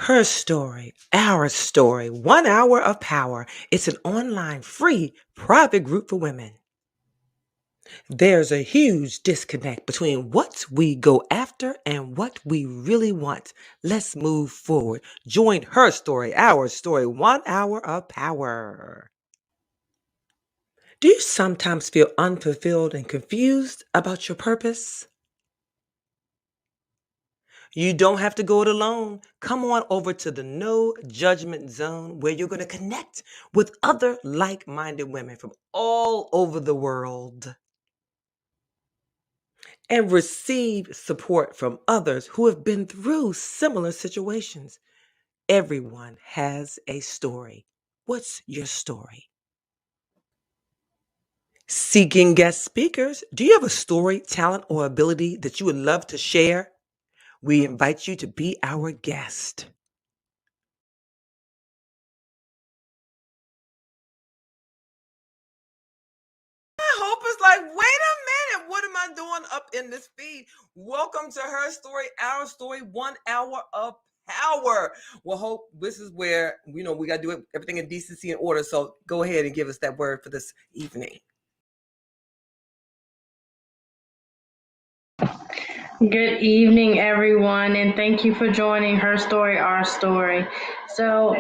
Her story, our story, 1 hour of power. It's an online free private group for women. There's a huge disconnect between what we go after and what we really want. Let's move forward. Join her story, our story, 1 hour of power. Do you sometimes feel unfulfilled and confused about your purpose? You don't have to go it alone. Come on over to the No Judgment Zone where you're going to connect with other like minded women from all over the world and receive support from others who have been through similar situations. Everyone has a story. What's your story? Seeking guest speakers. Do you have a story, talent, or ability that you would love to share? We invite you to be our guest. Hope is like, wait a minute, what am I doing up in this feed? Welcome to Her Story, Our Story, 1 hour of power. Well, Hope, this is where, we got to do everything in decency and order. So go ahead and give us that word for this evening. Good evening, everyone, and thank you for joining Her Story, Our Story. So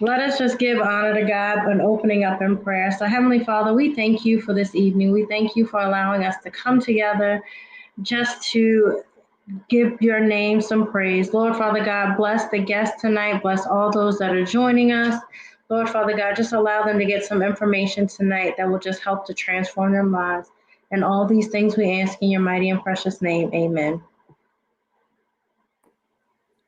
let us just give honor to God and opening up in prayer. So, Heavenly Father, we thank you for this evening. We thank you for allowing us to come together just to give your name some praise. Lord Father God, bless the guests tonight. Bless all those that are joining us. Lord Father God, just allow them to get some information tonight that will just help to transform their lives. And all these things we ask in your mighty and precious name. Amen.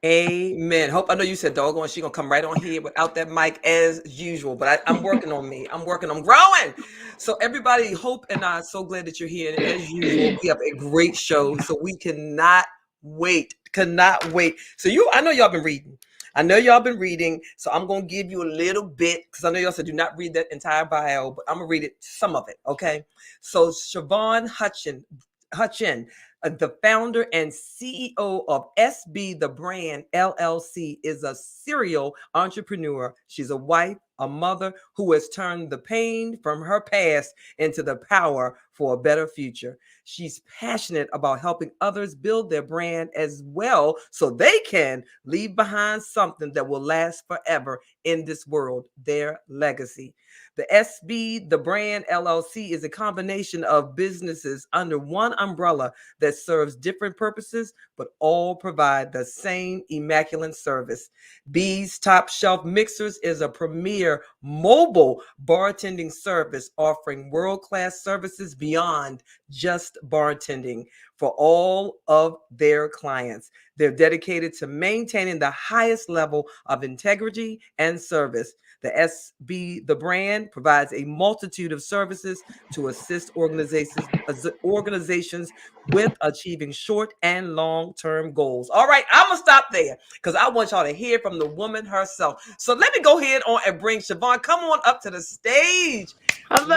Amen. Hope, I know you said doggone, she gonna come right on here without that mic as usual, but I'm working on me. I'm growing. So everybody, Hope and I are so glad that you're here. And as usual, we have a great show. So we cannot wait. So I know y'all been reading. So I'm gonna give you a little bit because I know y'all said do not read that entire bio, but I'm gonna read it, some of it. Okay. So Shavon Hutchin, the founder and CEO of SB The Brand LLC, is a serial entrepreneur. She's a wife, a mother who has turned the pain from her past into the power for a better future. She's passionate about helping others build their brand as well so they can leave behind something that will last forever in this world, their legacy. The SB, the Brand LLC, is a combination of businesses under one umbrella that serves different purposes, but all provide the same immaculate service. B's Top Shelf Mixers is a premier mobile bartending service offering world-class services beyond just bartending for all of their clients. They're dedicated to maintaining the highest level of integrity and service. The SB, the brand, provides a multitude of services to assist organizations with achieving short and long-term goals. All right, I'm gonna stop there because I want y'all to hear from the woman herself. So let me go ahead on and bring Shavon. Come on up to the stage. Hello.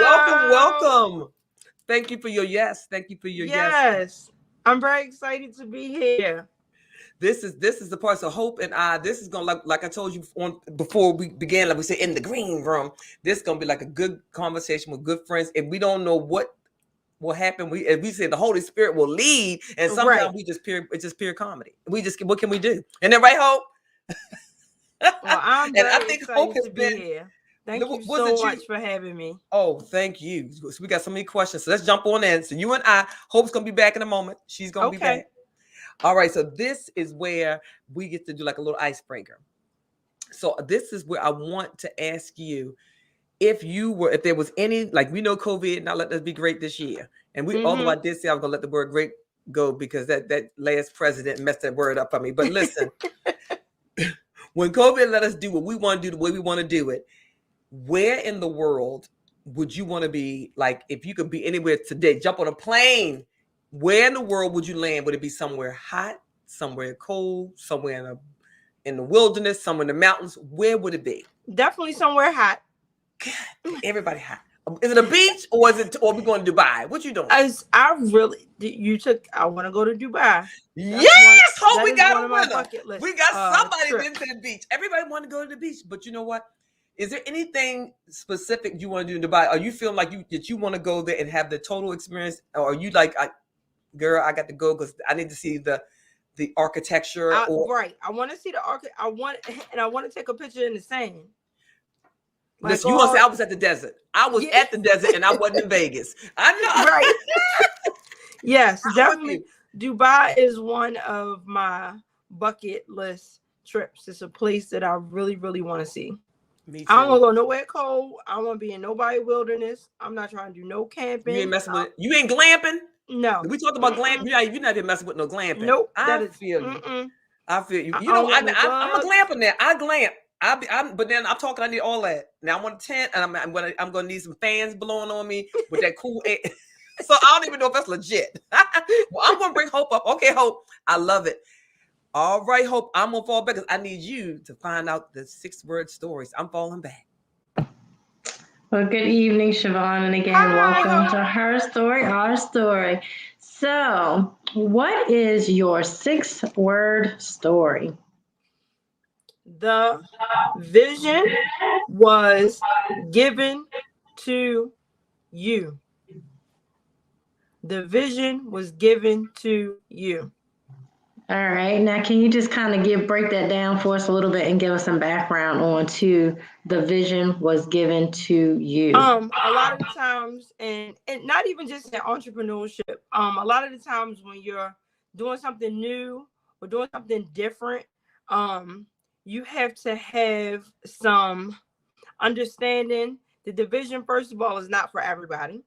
Welcome. Thank you for your yes. Yes. I'm very excited to be here. This is the part. So Hope and I, this is gonna like I told you before we began, like we said in the green room. This is gonna be like a good conversation with good friends. If we don't know what will happen, we say the Holy Spirit will lead, and sometimes it's just pure comedy. What can we do? And then right, Hope. Well, I'm And I very think Hope excited has to be been. here. Thank you Was so it you? much for having me. Oh, thank you. So we got so many questions. So let's jump on in. So you and I, Hope's gonna be back in a moment. She's gonna be back. All right. So this is where we get to do like a little icebreaker. So this is where I want to ask you if there was any, like, we know COVID not let us be great this year. And although I did say I was gonna let the word great go because that last president messed that word up for me. But listen, when COVID let us do what we want to do the way we want to do it, where in the world would you want to be? Like, if you could be anywhere today, jump on a plane, where in the world would you land? Would it be somewhere hot, somewhere cold, somewhere in the wilderness, somewhere in the mountains? Where would it be? Definitely somewhere hot. God, everybody hot. Is it a beach or is it? Or we going to Dubai? What you doing? I want to go to Dubai. Yes, hope we is got one a of my winner. bucket list. We got somebody trip. into the beach. Everybody want to go to the beach, but you know what? Is there anything specific you want to do in Dubai? Are you feeling like you want to go there and have the total experience, or are you like, girl, I got to go because I need to see the architecture? Right. I want to see the I want to take a picture in the sand. Like, listen, you want to say I was at the desert? I was at the desert and I wasn't in Vegas. I know. Right. Yes, definitely. Dubai is one of my bucket list trips. It's a place that I really, really want to see. Me too. I don't want to go nowhere cold. I don't want to be in nobody wilderness. I'm not trying to do no camping. You ain't messing with it. You ain't glamping? No. We talked about glamping. You're not even messing with no glamping. Nope. I feel you. I feel you. You know, I'm a glamper now. I glamp. But then I'm talking. I need all that. Now I want a tent, and I'm gonna need some fans blowing on me with that cool air. So I don't even know if that's legit. Well, I'm gonna bring Hope up. Okay, Hope, I love it. All right, Hope, I'm gonna fall back because I need you to find out the 6-word stories. I'm falling back. Well, good evening, Shavon, and again, welcome to Her Story, Our Story. So, what is your 6-word story? The vision was given to you. The vision was given to you. All right. Now, can you just kind of break that down for us a little bit and give us some background on to the vision was given to you? A lot of the times, and not even just in entrepreneurship, a lot of the times when you're doing something new or doing something different, you have to have some understanding that the vision, first of all, is not for everybody.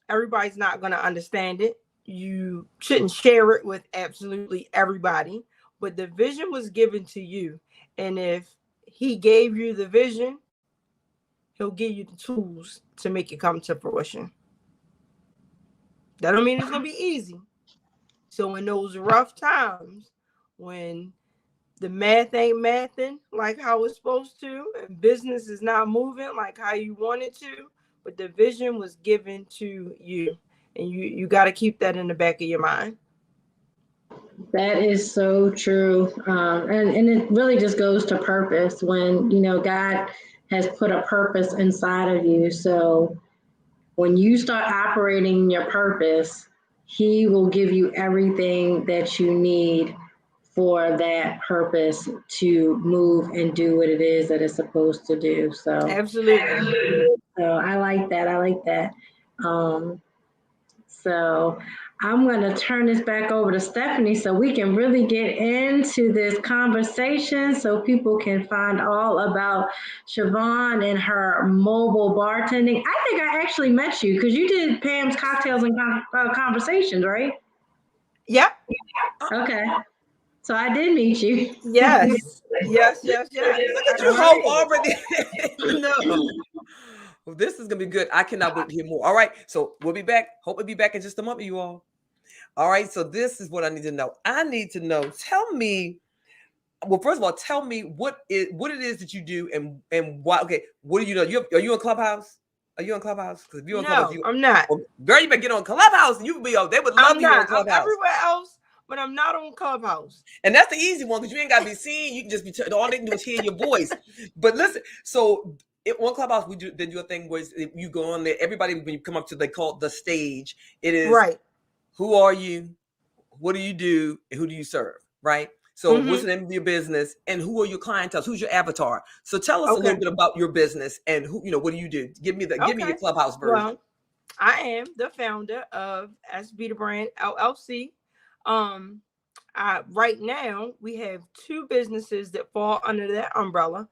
Everybody's not going to understand it. You shouldn't share it with absolutely everybody, but the vision was given to you. And if he gave you the vision, he'll give you the tools to make it come to fruition. That don't mean it's going to be easy. So in those rough times, when the math ain't mathing like how it's supposed to, and business is not moving like how you want it to, but the vision was given to you. And you got to keep that in the back of your mind. That is so true. And it really just goes to purpose when, God has put a purpose inside of you. So when you start operating your purpose, he will give you everything that you need for that purpose to move and do what it is that it's supposed to do. So absolutely. So I like that. So I'm going to turn this back over to Stephanie so we can really get into this conversation so people can find all about Shavon and her mobile bartending. I think I actually met you because you did Pam's Cocktails and Conversations, right? Yep. Okay. So I did meet you. Yes. Yes. Look at you, Hope, already. No. Well, this is going to be good. I cannot wait to hear more. All right. So we'll be back. Hope we'll be back in just a moment, you all. All right. So this is what I need to know. I need to know. Tell me. Well, first of all, tell me what it is that you do and why. Okay. What do you know? Are you on Clubhouse? Are you on Clubhouse? Because if you're on Clubhouse, I'm not. Well, girl, you better get on Clubhouse. You be on. They would love you on Clubhouse. I'm everywhere else, but I'm not on Clubhouse. And that's the easy one because you ain't got to be seen. You can just be. All they can do is hear your voice. But listen. So. On Clubhouse, they do a thing where you go on there. Everybody, when you come up to, they call it the stage. It is right. Who are you? What do you do? And who do you serve? Right. So, what's the name of your business? And who are your clientele? Who's your avatar? So, tell us a little bit about your business and who. What do you do? Give me your Clubhouse version. Well, I am the founder of SB the Brand LLC. Right now, we have 2 businesses that fall under that umbrella.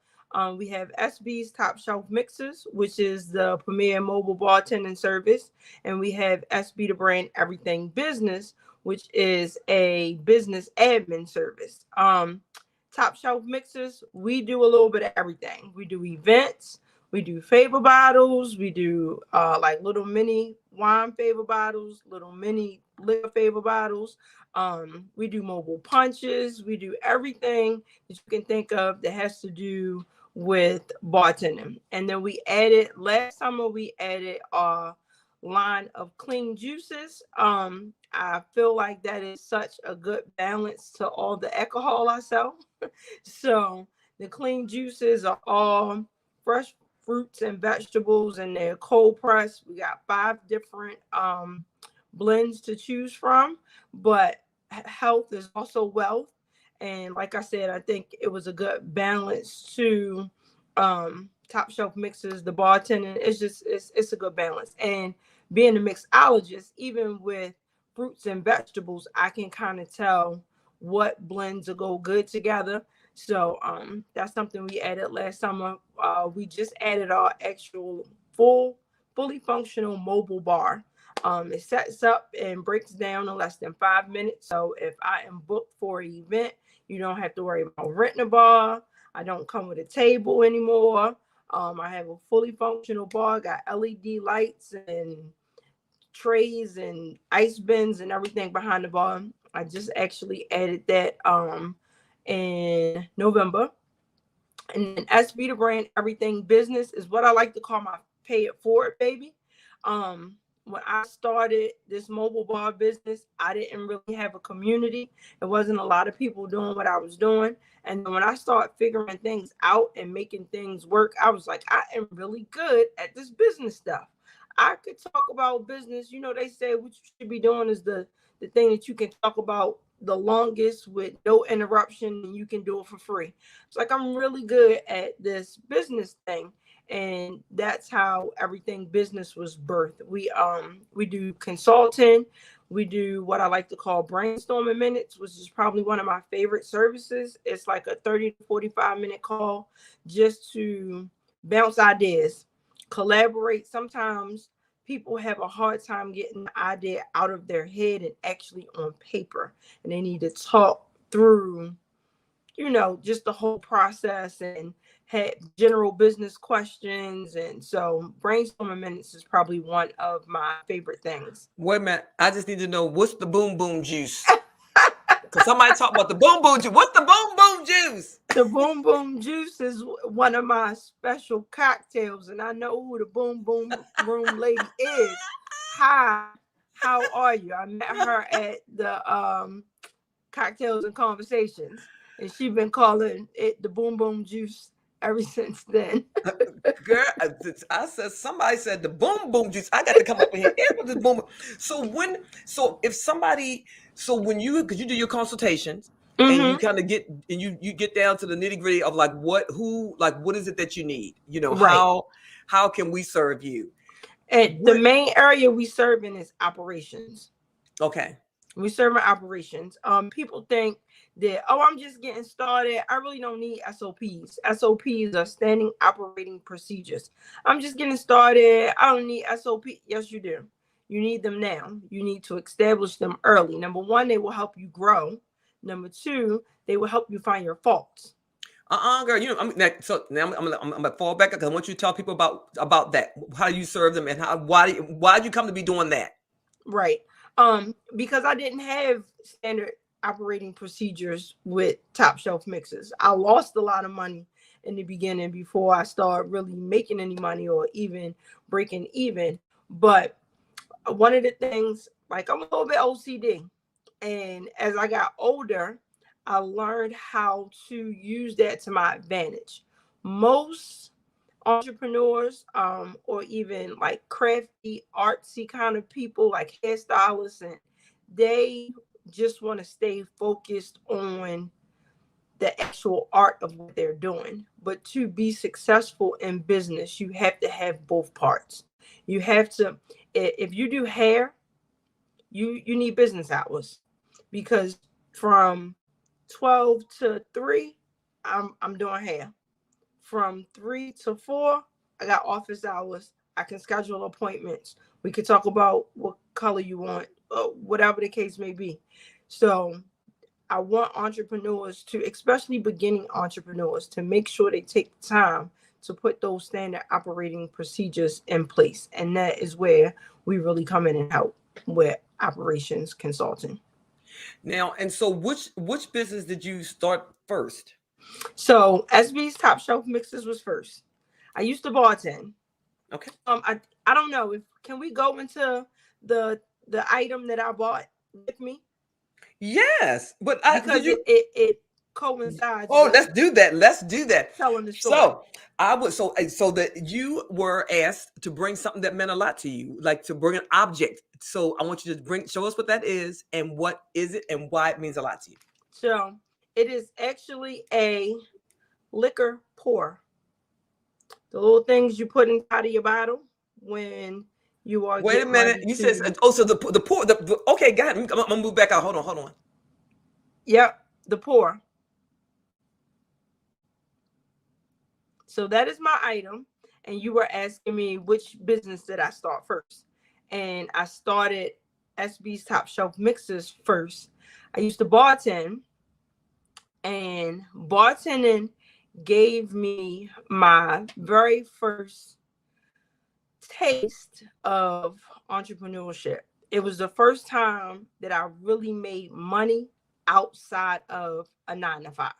We have SB's Top Shelf Mixers, which is the premier mobile bartending service. And we have SB the Brand Everything Business, which is a business admin service. Top Shelf Mixers, we do a little bit of everything. We do events, we do favor bottles, we do like little mini wine favor bottles, little mini liquor favor bottles. We do mobile punches. We do everything that you can think of that has to do with bartending. And then last summer we added a line of clean juices. I feel like that is such a good balance to all the alcohol I sell. So the clean juices are all fresh fruits and vegetables, and they're cold pressed. We got 5 different blends to choose from, but health is also wealth. And like I said, I think it was a good balance to top shelf mixes, the bartending. It's a good balance. And being a mixologist, even with fruits and vegetables, I can kind of tell what blends will go good together. So that's something we added last summer. We just added our actual fully functional mobile bar. It sets up and breaks down in less than 5 minutes. So if I am booked for an event, you don't have to worry about renting a bar. I don't come with a table anymore. I have a fully functional bar, got LED lights and trays and ice bins and everything behind the bar. I just actually added that in November. And then SB the brand, everything business is what I like to call my pay it forward, baby. When I started this mobile bar business, I didn't really have a community. There wasn't a lot of people doing what I was doing. And then when I started figuring things out and making things work, I was like, I am really good at this business stuff. I could talk about business. You know, they say what you should be doing is the thing that you can talk about the longest with no interruption, and you can do it for free. It's like I'm really good at this business thing. And that's how everything business was birthed. We do consulting, we do what I like to call brainstorming minutes, which is probably one of my favorite services. It's like a 30 to 45-minute call just to bounce ideas, collaborate. Sometimes people have a hard time getting the idea out of their head and actually on paper, and they need to talk through, you know, just the whole process and had general business questions. And so brainstorming minutes is probably one of my favorite things. Wait a minute. I just need to know, what's the boom boom juice? Because somebody talk about the boom boom juice. What's the boom boom juice? The boom boom juice is one of my special cocktails, and I know who the boom boom room lady is. Hi, how are you? I met her at the Cocktails and Conversations, and she's been calling it the boom boom juice ever since then. Girl, I said, somebody said the boom boom juice. I got to come up in here with this boom. When you, because you do your consultations, and you kind of get, and you get down to the nitty gritty of like what is it that you need? You know, Right. how can we serve you? And the main area we serve in is operations. Okay. We serve in operations. People think that, oh, I'm just getting started. I really don't need SOPs. SOPs are standing operating procedures. I'm just getting started. I don't need SOP. Yes, you do. You need them now. You need to establish them early. Number one, they will help you grow. Number two, they will help you find your faults. Girl, you know, I'm gonna fall back because I want you to tell people about that. How you serve them and why did you come to be doing that? Right. Because I didn't have standard operating procedures with top shelf mixes. I lost a lot of money in the beginning before I started really making any money or even breaking even. But one of the things, like, I'm a little bit OCD. And as I got older, I learned how to use that to my advantage. Most entrepreneurs, or even like crafty, artsy kind of people, like hairstylists, and they just want to stay focused on the actual art of what they're doing. But to be successful in business, you have to have both parts. You have to, if you do hair, you need business hours, because from 12 to 3, I'm doing hair. From 3 to 4, I got office hours. I can schedule appointments. We can talk about what color you want, whatever the case may be. So I want entrepreneurs to, especially beginning entrepreneurs, to make sure they take the time to put those standard operating procedures in place. And that is where we really come in and help with operations consulting. Now, and so which business did you start first? So SB's Top Shelf Mixes was first. I used to bartend. Okay. I don't know if can we go into the item that I bought with me Yes, but because did you? it coincides Oh, with let's do that. Let's do that. telling the story. So I would so that you were asked to bring something that meant a lot to you, like to bring an object. So I want you to show us what that is and what is it and why it means a lot to you. So it is actually a liquor pour. The little things you put inside of your bottle when you are Wait a getting minute. ready You to. said so the pour okay, got it. I'm gonna move back out. Hold on. Yep, the pour. So that is my item. And you were asking me which business did I start first. And I started SB's Top Shelf Mixers first. I used to bartend, and bartending gave me my very first taste of entrepreneurship. It was the first time that I really made money outside of a 9-to-5.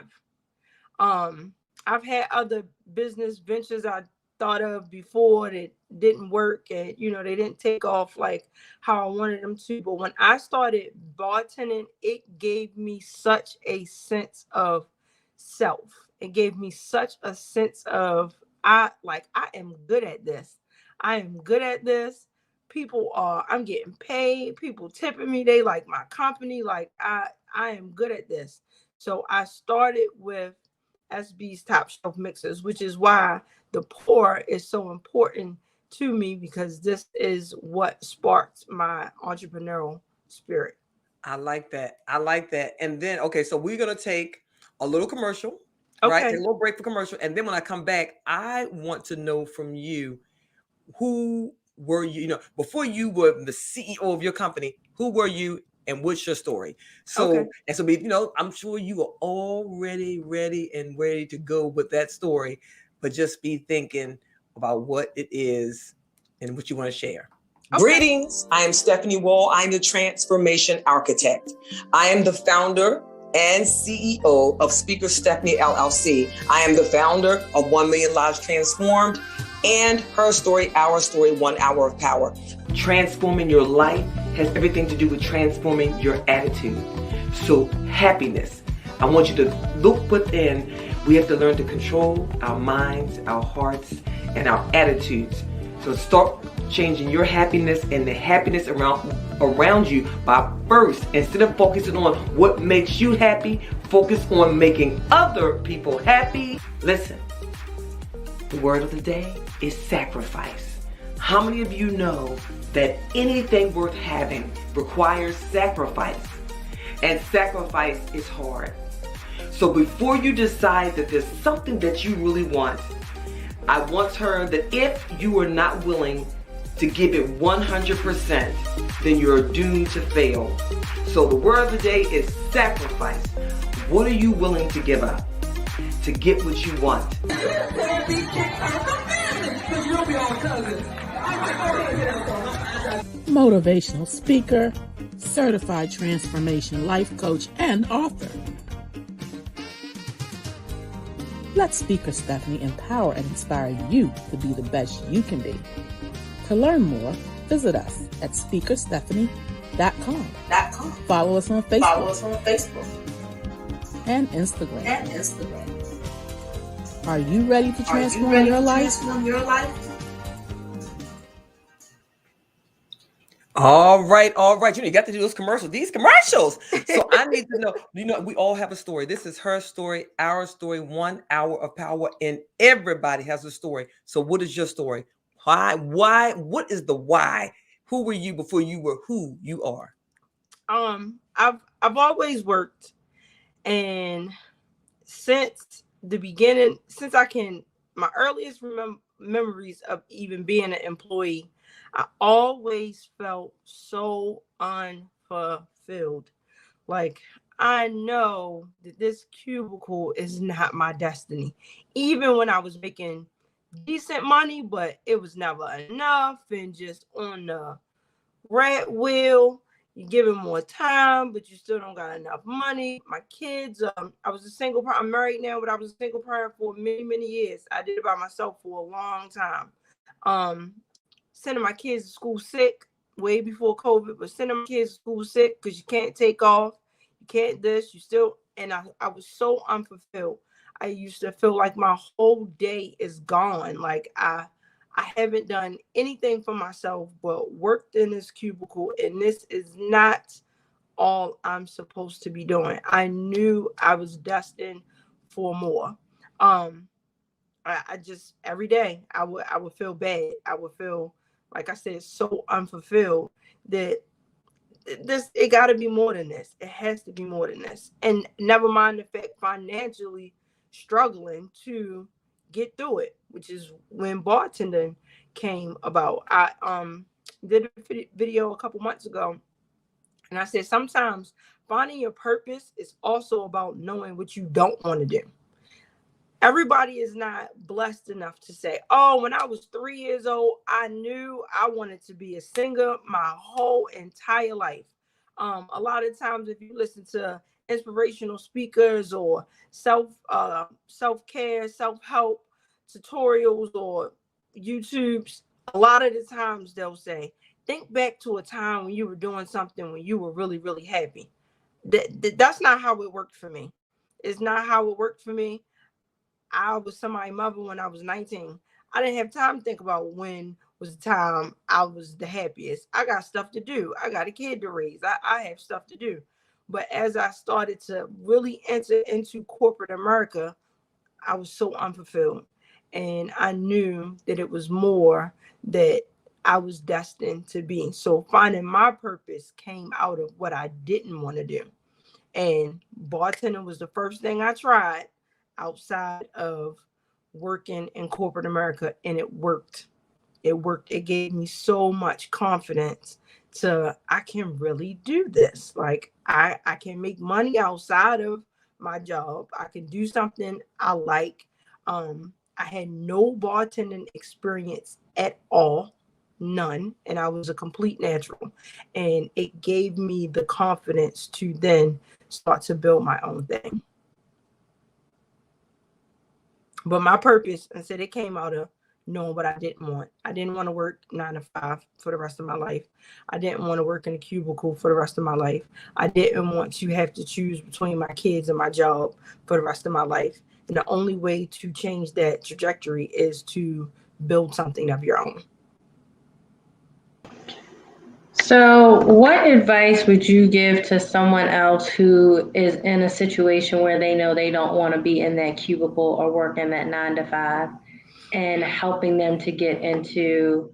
I've had other business ventures I thought of before that didn't work, and they didn't take off like how I wanted them to. But when I started bartending, it gave me such a sense of self. It gave me such a sense of I am good at this. I am good at this. I'm getting paid. People tipping me. They like my company. Like I am good at this. So I started with SB's Top Shelf Mixers, which is why the pour is so important to me, because this is what sparked my entrepreneurial spirit. I like that. And then okay, so we're gonna take a little commercial, right? Okay. Take a little break for commercial. And then when I come back, I want to know from you, who were you, before you were the CEO of your company, who were you and what's your story? So, Okay. and so, I'm sure you are already ready to go with that story, but just be thinking about what it is and what you want to share. Okay. Greetings. I am Stephanie Wall. I'm the Transformation Architect. I am the founder and CEO of Speaker Stephanie LLC. I am the founder of 1 Million Lives Transformed and Her Story, Our Story, 1 Hour of Power. Transforming your life has everything to do with transforming your attitude. So happiness, I want you to look within. We have to learn to control our minds, our hearts, and our attitudes. So start changing your happiness and the happiness around you by first, instead of focusing on what makes you happy, focus on making other people happy. Listen, the word of the day is sacrifice. How many of you know that anything worth having requires sacrifice? And sacrifice is hard. So before you decide that there's something that you really want, I once heard that if you are not willing to give it 100%, then you're doomed to fail. So the word of the day is sacrifice. What are you willing to give up to get what you want? Motivational speaker, certified transformation life coach, and author. Let Speaker Stephanie empower and inspire you to be the best you can be. To learn more, visit us at speakerstephanie.com. Follow us on Facebook. And Instagram. Are you ready to transform your life? All right. You got to do those commercials. These commercials. So I need to know, we all have a story. This is her story, our story, 1 hour of power, and everybody has a story. So what is your story? Why? What is the why? Who were you before you were who you are? I've always worked, and since the beginning, my earliest memories of even being an employee, I always felt so unfulfilled. Like, I know that this cubicle is not my destiny. Even when I was making decent money, but it was never enough, and just on the rat wheel, you give them more time, but you still don't got enough money. My kids, I was a single parent. I'm married now, but I was a single parent for many, many years. I did it by myself for a long time. Sending my kids to school sick way before COVID, but sending my kids to school sick because you can't take off, you can't this, you still, and I was so unfulfilled. I used to feel like my whole day is gone. Like I haven't done anything for myself but worked in this cubicle, and this is not all I'm supposed to be doing. I knew I was destined for more. I just every day I would feel bad. I would feel, like I said, so unfulfilled that it got to be more than this. It has to be more than this. And never mind the fact financially struggling to get through it, which is when bartending came about. I did a video a couple months ago, and I said sometimes finding your purpose is also about knowing what you don't want to do. Everybody is not blessed enough to say, oh, when I was 3 years old, I knew I wanted to be a singer my whole entire life. A lot of times, if you listen to inspirational speakers or self-care, self-help tutorials or YouTubes, a lot of the times they'll say, think back to a time when you were doing something when you were really, really happy. That's not how it worked for me. It's not how it worked for me. I was somebody's mother when I was 19. I didn't have time to think about when was the time I was the happiest. I got stuff to do. I got a kid to raise. I have stuff to do. But as I started to really enter into corporate America, I was so unfulfilled. And I knew that it was more that I was destined to be. So finding my purpose came out of what I didn't want to do. And bartending was the first thing I tried outside of working in corporate America, and it worked. It worked. It gave me so much confidence to, I can really do this. Like I can make money outside of my job. I can do something I like. I had no bartending experience at all, none, and I was a complete natural. And it gave me the confidence to then start to build my own thing. But my purpose, and said, it came out of knowing what I didn't want. I didn't want to work 9 to 5 for the rest of my life. I didn't want to work in a cubicle for the rest of my life. I didn't want to have to choose between my kids and my job for the rest of my life. And the only way to change that trajectory is to build something of your own. So, what advice would you give to someone else who is in a situation where they know they don't want to be in that cubicle or work in that 9 to 5, and helping them to get into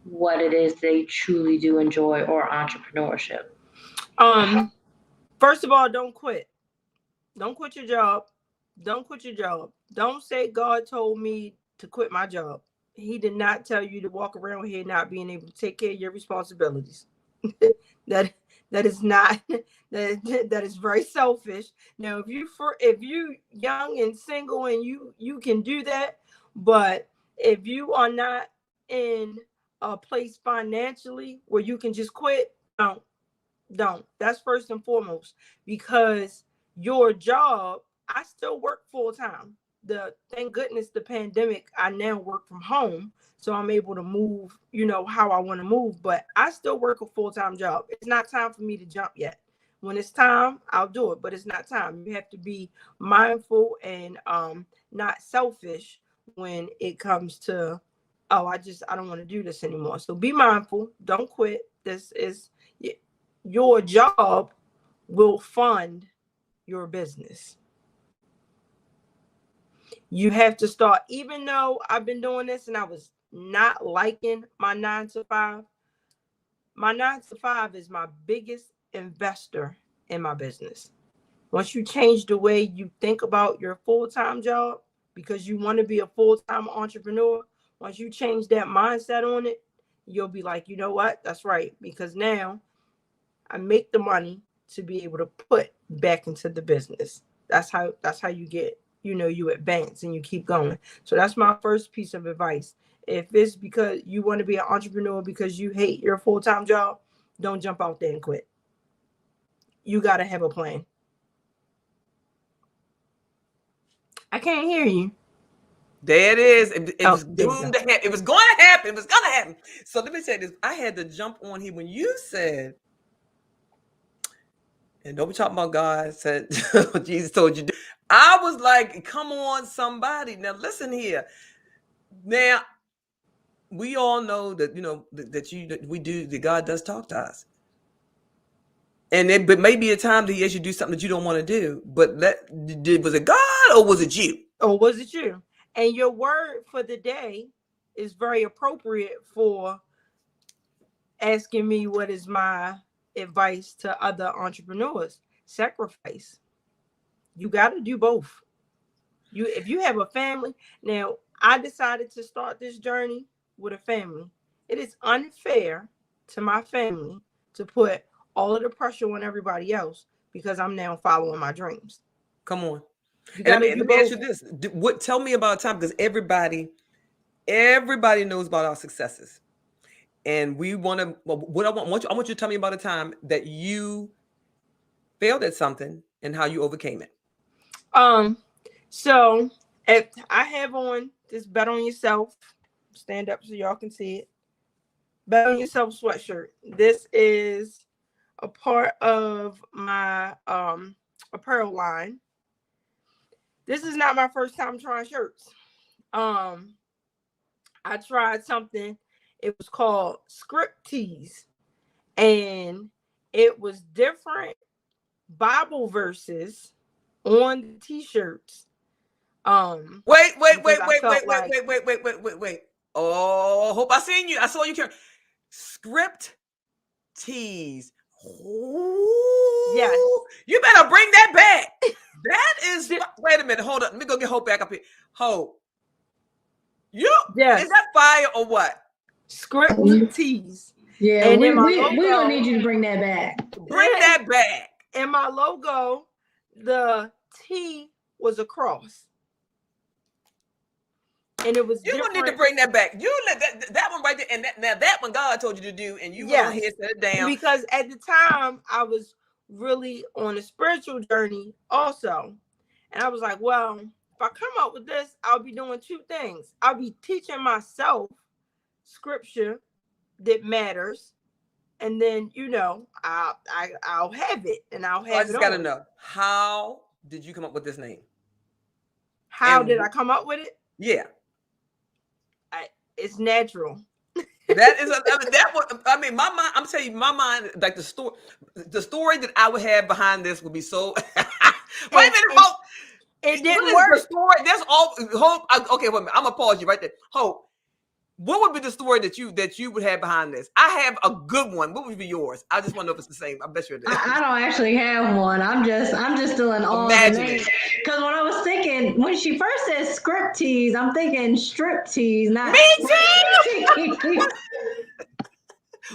what it is they truly do enjoy, or entrepreneurship? First of all, don't quit. Don't quit your job. Don't quit your job. Don't say God told me to quit my job. He did not tell you to walk around here not being able to take care of your responsibilities. that is not that is very selfish. Now, if you young and single and you can do that, but if you are not in a place financially where you can just quit, don't. That's first and foremost, because your job, I still work full time. Thank goodness the pandemic, I now work from home, so I'm able to move, how I want to move, but I still work a full-time job. It's not time for me to jump yet. When it's time, I'll do it, but it's not time. You have to be mindful and not selfish when it comes to, I don't want to do this anymore. So be mindful, don't quit. This is your job will fund your business. You have to start, even though I've been doing this and I was not liking my 9 to 5. My 9 to 5 is my biggest investor in my business. Once you change the way you think about your full-time job, because you want to be a full-time entrepreneur, once you change that mindset on it, you'll be like, you know what? That's right. Because now I make the money to be able to put back into the business. That's how you get, you advance and you keep going. So that's my first piece of advice. If it's because you want to be an entrepreneur because you hate your full-time job, don't jump out there and quit. you got to have a plan. I can't hear you. There it is. It was there you doomed go. to happen. It was going to happen. It was going to happen. So let me say this. I had to jump on here when you said, and don't be talking about God said, Jesus told you. I was like, come on, somebody. Now listen here. Now, we all know that, you know, that God does talk to us. And but maybe a time that he has you do something that you don't want to do. But was it God or was it you? Or was it you? And your word for the day is very appropriate for asking me what is my advice to other entrepreneurs. Sacrifice. You got to do both. If you have a family, now I decided to start this journey with a family. It is unfair to my family to put all of the pressure on everybody else because I'm now following my dreams. Come on. Let me ask you this. Tell me about a time, because everybody knows about our successes. And we want to, I want you to tell me about a time that you failed at something and how you overcame it. So if I have on this Bet on Yourself, stand up so y'all can see it. Bet on Yourself sweatshirt. This is a part of my apparel line. This is not my first time trying shirts. I tried something. It was called script tees, and it was different Bible verses on the t-shirts. Wait. Oh, hope I seen you. I saw you. Script tees. Ooh, yes. You better bring that back. That is. Wait a minute. Hold up. Let me go get Hope back up here. Hope. Yes. Is that fire or what? Script tees. Yeah, and we don't need you to bring that back. Bring that back. And my logo, the T was a cross. And it was you different. Don't need to bring that back. You let that one right there, and that one God told you to do, and you went ahead and set it down. Because at the time I was really on a spiritual journey also. And I was like, well, if I come up with this, I'll be doing two things. I'll be teaching myself scripture that matters. And then, I'll have it, and I'll have it. I just got to know, how did you come up with this name? How did I come up with it? Yeah. It's natural. That is that one. I mean, my mind. I'm telling you, my mind. Like the story that I would have behind this would be so. Wait a minute, Hope. It didn't work. The story. That's all. Hope. Okay, wait a minute. I'm gonna pause you right there. Hope. What would be the story that you would have behind this? I have a good one. What would be yours? I just want to know if it's the same. I bet you it is. I don't actually have one. I'm just still in awe. Because when I was thinking, when she first said script tees, I'm thinking strip tees, not me too.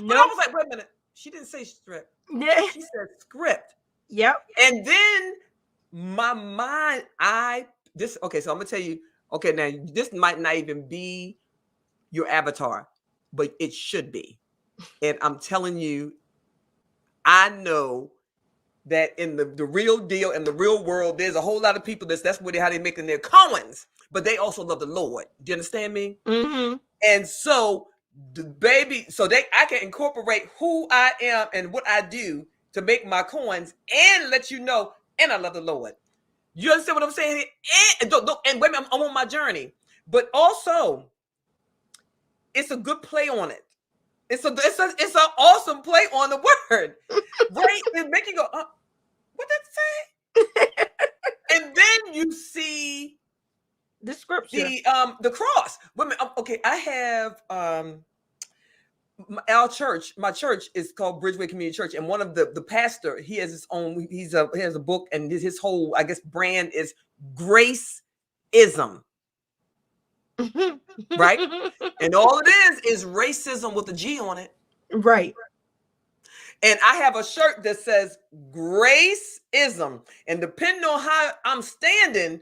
But I was like, wait a minute. She didn't say strip. Yeah. She said script. Yep. And then my mind, okay, so I'm gonna tell you, okay, now this might not even be your avatar, but it should be. And I'm telling you, I know that in the real deal, in the real world, there's a whole lot of people that's how they're making their coins, but they also love the Lord. Do you understand me? Mm-hmm. And so I can incorporate who I am and what I do to make my coins and let you know, and I love the Lord. You understand what I'm saying? And wait a minute, I'm on my journey, but also, it's a good play on it. It's an awesome play on the word, right? It make you go, what did it say? And then you see the scripture, the cross. Women, okay, I have our church. My church is called Bridgeway Community Church, and one of the pastor, he has his own. He has a book, and his whole, I guess, brand is Graceism. Right? And all it is racism with a G on it. Right. And I have a shirt that says Graceism. And depending on how I'm standing,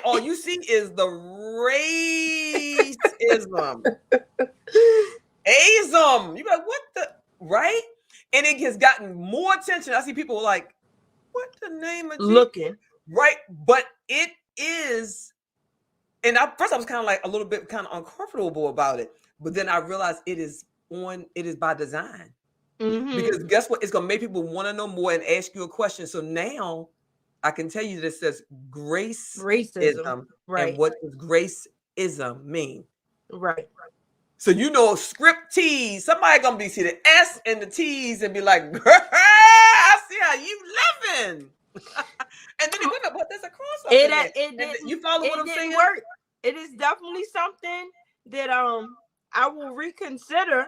all you see is the racism. Asm. You're like, what the, right? and it has gotten more attention. I see people like, what the name of looking right? But it is, and first I was kind of like a little bit kind of uncomfortable about it, but then I realized it is by design. Because guess what? It's gonna make people want to know more and ask you a question. So now I can tell you that it says racism, right? And what does graceism mean? Right. So script T's. Somebody gonna be see the S and the T's and be like, girl, I see how you living. And then wait a minute, there's a cross up in there. You follow what I'm saying? Work. It is definitely something that I will reconsider.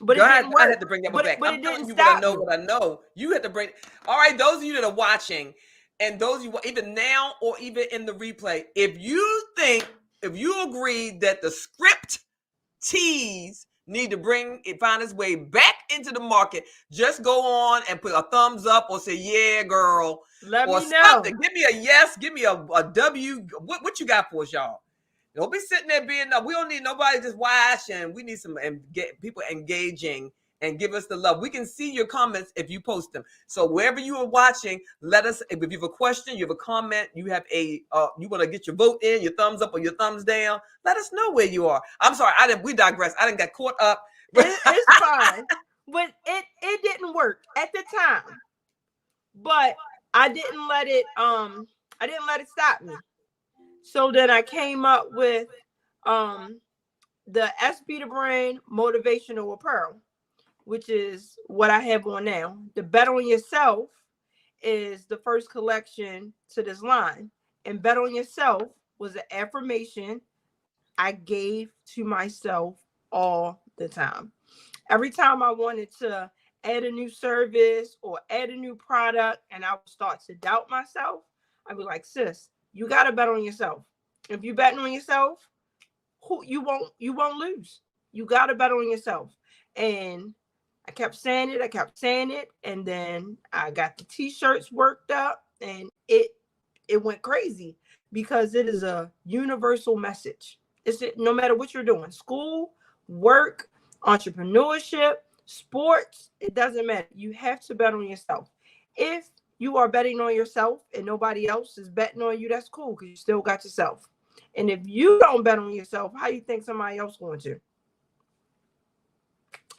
But I had to bring that back. But I'm it telling didn't you stop what I know. You had to bring. All right, those of you that are watching, and those of you even now or even in the replay, if you agree that the script T's need to find its way back into the market, just go on and put a thumbs up or say, yeah, girl. Let or me know. Something. Give me a yes. Give me a W. What you got for us, y'all? Don't be sitting there being we don't need nobody just watching. We need some and get people engaging and give us the love. We can see your comments if you post them. So wherever you are watching, let us, if you have a question, you have a comment, you have you want to get your vote in, your thumbs up or your thumbs down, let us know where you are. I'm sorry, we digress. I didn't get caught up. It's fine. But it didn't work at the time. But I didn't let it stop me. So then I came up with the SB the Brand Motivational Apparel, which is what I have on now. The Bet on Yourself is the first collection to this line. And Bet on Yourself was an affirmation I gave to myself all the time. Every time I wanted to add a new service or add a new product and I would start to doubt myself, I'd be like, sis, you got to bet on yourself. If you betting on yourself, you won't lose. You got to bet on yourself. And I kept saying it. And then I got the t-shirts worked up and it went crazy because it is a universal message. No matter what you're doing, school, work, entrepreneurship, sports, it doesn't matter. You have to bet on yourself. If you are betting on yourself and nobody else is betting on you, that's cool because you still got yourself. And if you don't bet on yourself, how do you think somebody else going to?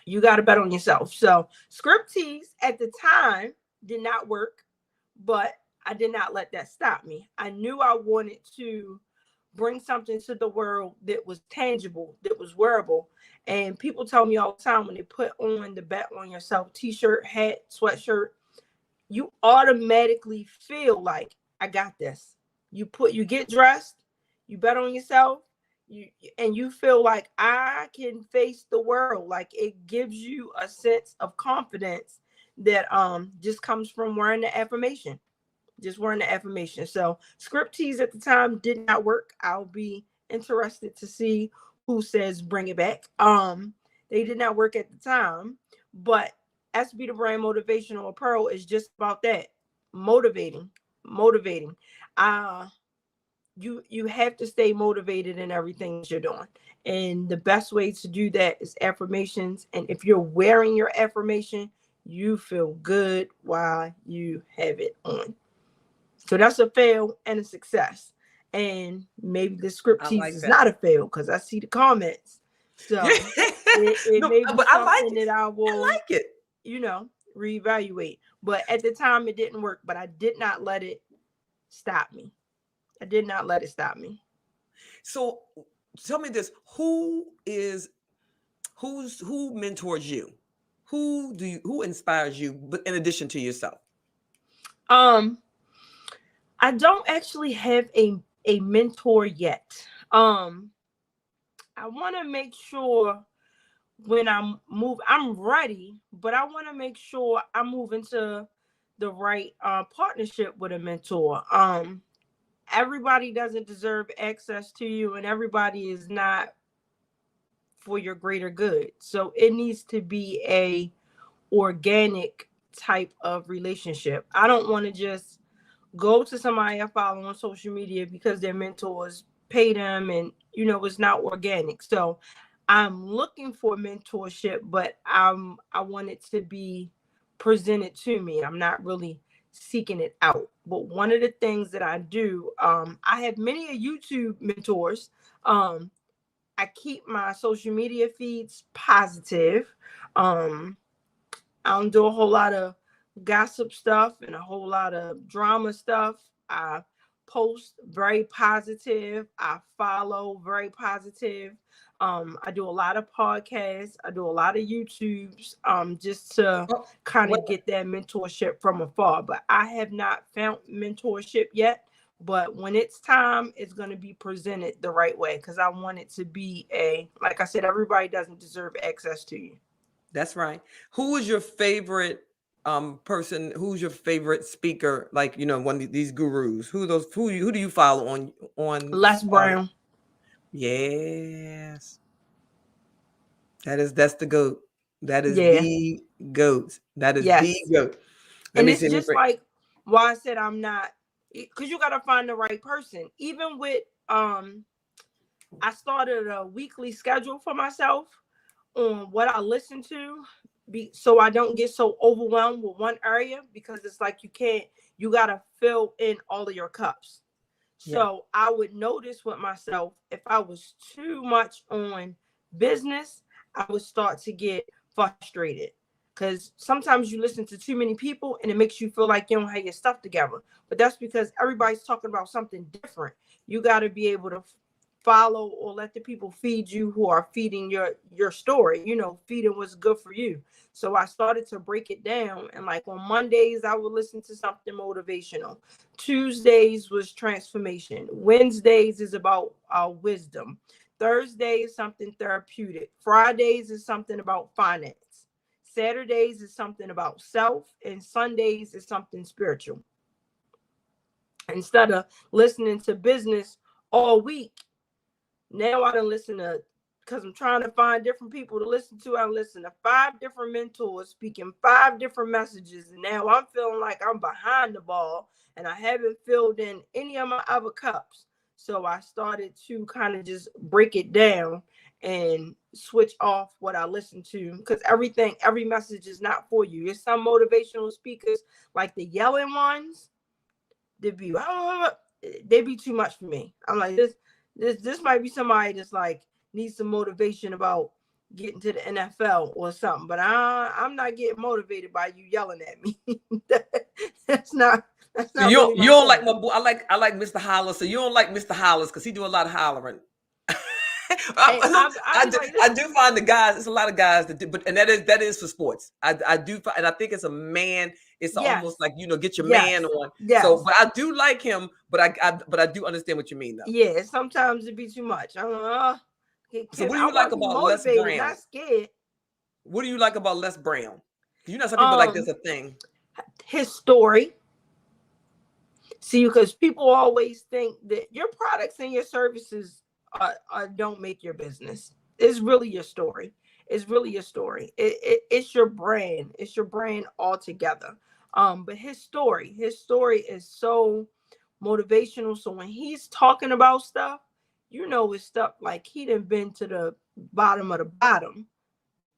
You got to bet on yourself. So script tees at the time did not work, but I did not let that stop me. I knew I wanted to bring something to the world that was tangible, that was wearable. And people tell me all the time when they put on the Bet on Yourself t-shirt, hat, sweatshirt, you automatically feel like I got this. You get dressed, you bet on yourself, you feel like I can face the world. Like it gives you a sense of confidence that just comes from wearing the affirmation. Just wearing the affirmation. So script tees at the time did not work. I'll be interested to see who says bring it back. They did not work at the time, but SB the Brand Motivational Apparel is just about that. Motivating. You have to stay motivated in everything that you're doing. And the best way to do that is affirmations. And if you're wearing your affirmation, you feel good while you have it on. So that's a fail and a success. And maybe the script tease is not a fail because I see the comments. So it may be something that I will reevaluate. But at the time it didn't work, but I did not let it stop me. So tell me this, who mentors you? Who inspires you, but in addition to yourself? I don't actually have a mentor yet. I want to make sure when I'm ready, but I want to make sure I move into the right partnership with a mentor. Everybody doesn't deserve access to you, and everybody is not for your greater good. So it needs to be a organic type of relationship. I don't want to just go to somebody I follow on social media because their mentors pay them and, it's not organic. So I'm looking for mentorship, but I want it to be presented to me. I'm not really seeking it out. But one of the things that I do, I have many YouTube mentors. I keep my social media feeds positive. I don't do a whole lot of gossip stuff and a whole lot of drama stuff. I post very positive. I follow very positive. I do a lot of podcasts. I do a lot of YouTubes, just to Oh, kind what? of get that mentorship from afar. But I have not found mentorship yet. But when it's time, it's going to be presented the right way, because I want it to be like I said, everybody doesn't deserve access to you. That's right. Who is your favorite person? Who's your favorite speaker? Like, one of these gurus. Who do you follow on Les Brown. Yes. That's the GOAT. That is Yeah. the GOAT. That is Yes. the GOAT. And it's just like why I said I'm not, because you got to find the right person. Even with I started a weekly schedule for myself on what I listen to, so I don't get so overwhelmed with one area, because it's like you got to fill in all of your cups. So I would notice with myself, if I was too much on business, I would start to get frustrated, because sometimes you listen to too many people and it makes you feel like you don't have your stuff together. But that's because everybody's talking about something different. You got to be able to follow or let the people feed you who are feeding your story, feeding what's good for you. So I started to break it down, and like on Mondays I would listen to something motivational. Tuesdays was transformation. Wednesdays is about wisdom. Thursday is something therapeutic. Fridays is something about finance. Saturdays is something about self, and Sundays is something spiritual. Instead of listening to business all week, now I don't listen to, because I'm trying to find different people to listen to. I listen to 5 different mentors speaking 5 different messages, and now I'm feeling like I'm behind the ball and I haven't filled in any of my other cups. So I started to kind of just break it down and switch off what I listen to, because every message is not for you. There's some motivational speakers, like the yelling ones, they be too much for me. I'm like, this might be somebody that's like needs some motivation about getting to the NFL or something, but I'm not getting motivated by you yelling at me. That's not So you don't like my boy. I like Mr. Holler. So you don't like Mr. Hollers because he do a lot of hollering. I do find the guys. It's a lot of guys that do, and that is for sports. I do, and I think it's a man. It's almost like get your man on. Yes. So, but I do like him. But I do understand what you mean, though. Yeah, sometimes it be too much. So what do you like about Les Brown? Not scared. What do you like about Les Brown? Some people like there's a thing. His story. See, because people always think that your products and your services don't make your business. It's really your story. It's really your story. It's your brand. It's your brand altogether. But his story is so motivational. So when he's talking about stuff, it's stuff like he done been to the bottom of the bottom.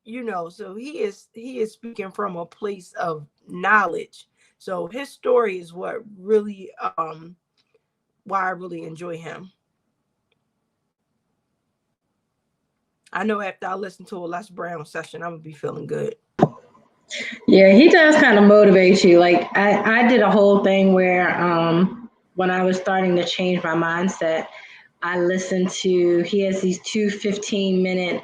So he is speaking from a place of knowledge. So his story is what really why I really enjoy him. I know after I listen to a Les Brown session, I'm gonna be feeling good. Yeah, he does kind of motivate you. Like I did a whole thing where when I was starting to change my mindset, I listened to, he has these 2 15-minute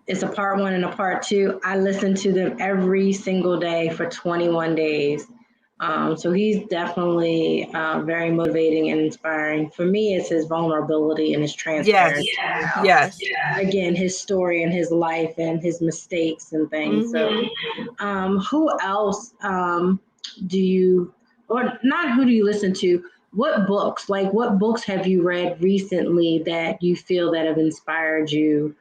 it's a part 1 and a part 2. I listen to them every single day for 21 days. So he's definitely very motivating and inspiring. For me, it's his vulnerability and his transparency. Yes. Again, his story and his life and his mistakes and things. So who else do you listen to? What books have you read recently that you feel that have inspired you,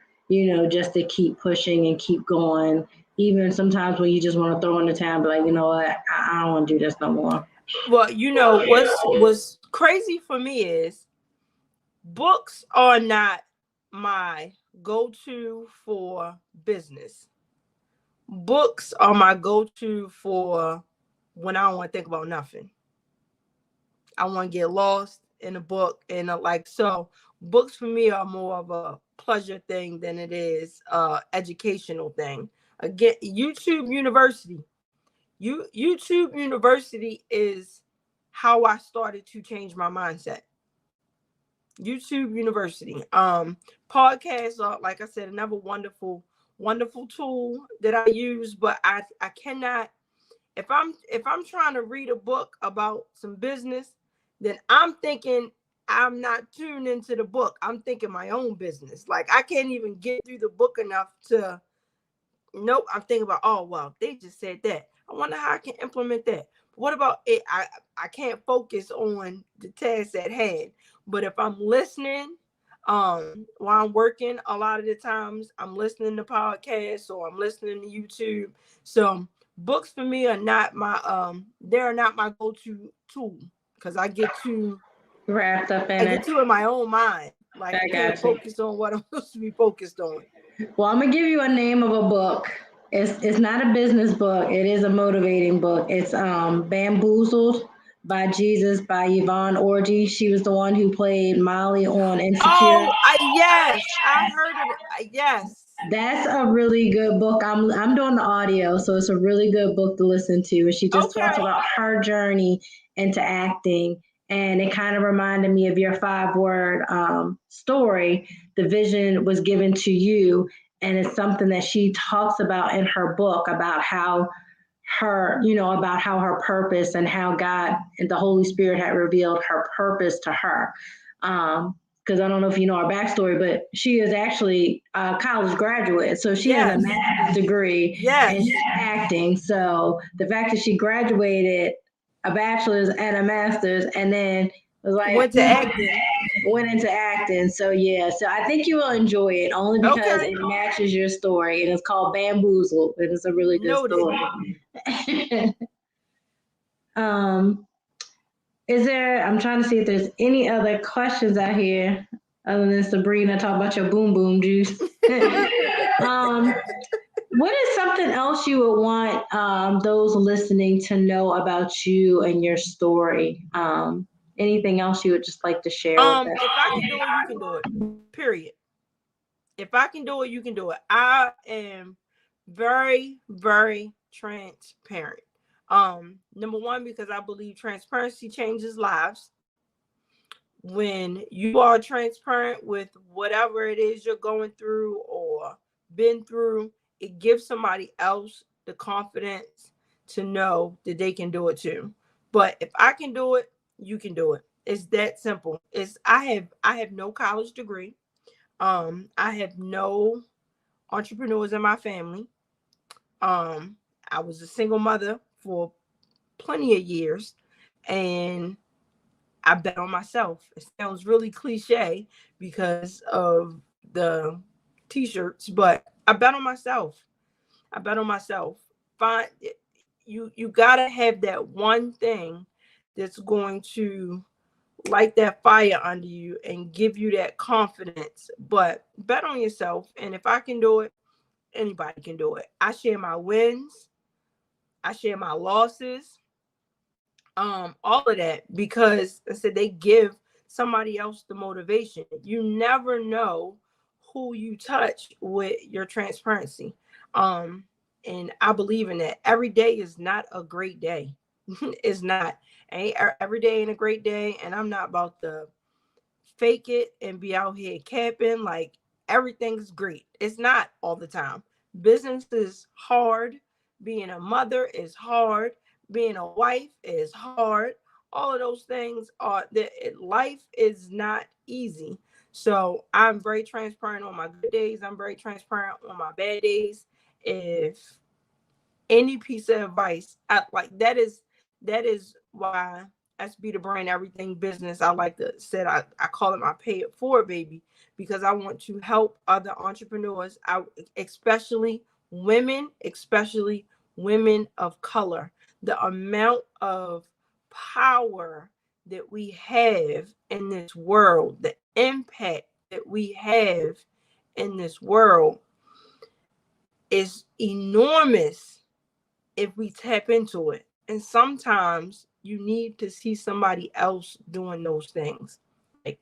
just to keep pushing and keep going, even sometimes when you just want to throw in the towel, but like, you know what, I don't want to do this no more. Well, what's crazy for me is books are not my go-to for business. Books are my go-to for when I don't want to think about nothing. I want to get lost in a book, and so books for me are more of a pleasure thing than it is educational thing. Again, YouTube University. YouTube University is how I started to change my mindset. YouTube University. Podcasts are, like I said, another wonderful tool that I use, but I cannot, if I'm trying to read a book about some business, then I'm thinking I'm not tuned into the book. I'm thinking my own business. Like I can't even get through the book enough to nope, I'm thinking about, oh well, they just said that. I wonder how I can implement that. What about it? I can't focus on the task at hand. But if I'm listening, while I'm working, a lot of the times I'm listening to podcasts or I'm listening to YouTube. So books for me are not my they're not my go-to tool because I get too wrapped up in it. in my own mind. Like I can't focus on what I'm supposed to be focused on. Well, I'm gonna give you a name of a book. It's not a business book. It is a motivating book. It's Bamboozled by Jesus by Yvonne Orji. She was the one who played Molly on Insecure. Oh, yes, I heard it. Yes. That's a really good book. I'm doing the audio, so it's a really good book to listen to. And she just talks about her journey into acting. And it kind of reminded me of your 5-word story. The vision was given to you. And it's something that she talks about in her book about how her purpose and how God and the Holy Spirit had revealed her purpose to her. Because I don't know if you know our backstory, but she is actually a college graduate. So she has a master's degree in acting. So the fact that she graduated a bachelor's and a master's and then was like went into acting. So yeah, so I think you will enjoy it only because it matches your story. And it's called Bamboozled. And it's a really good story. I'm trying to see if there's any other questions out here other than Sabrina talking about your boom boom juice. What is something else you would want those listening to know about you and your story? Anything else you would just like to share with us? If I can do it, you can do it. Period. If I can do it, you can do it. I am very, very transparent. Number one, because I believe transparency changes lives. When you are transparent with whatever it is you're going through or been through, it gives somebody else the confidence to know that they can do it too. But if I can do it, you can do it. It's that simple. I have no college degree. I have no entrepreneurs in my family. I was a single mother for plenty of years, and I bet on myself. It sounds really cliche because of the t-shirts, but I bet on myself. Find you gotta have that one thing that's going to light that fire under you and give you that confidence. But bet on yourself. And if I can do it, anybody can do it. I share my wins. I share my losses. All of that, because I said they give somebody else the motivation. You never know who you touch with your transparency. And I believe in that. Every day is not a great day. It's not. Every day ain't a great day, and I'm not about to fake it and be out here capping like everything's great. It's not all the time. Business is hard. Being a mother is hard. Being a wife is hard. All of those things are that life is not easy. So I'm very transparent on my good days. I'm very transparent on my bad days. If any piece of advice, that is why SB the Brand Everything Business, I like to say, I call it my pay it forward baby, because I want to help other entrepreneurs out, especially women of color. The amount of power that we have in this world, the impact that we have in this world is enormous if we tap into it. And sometimes you need to see somebody else doing those things. Like,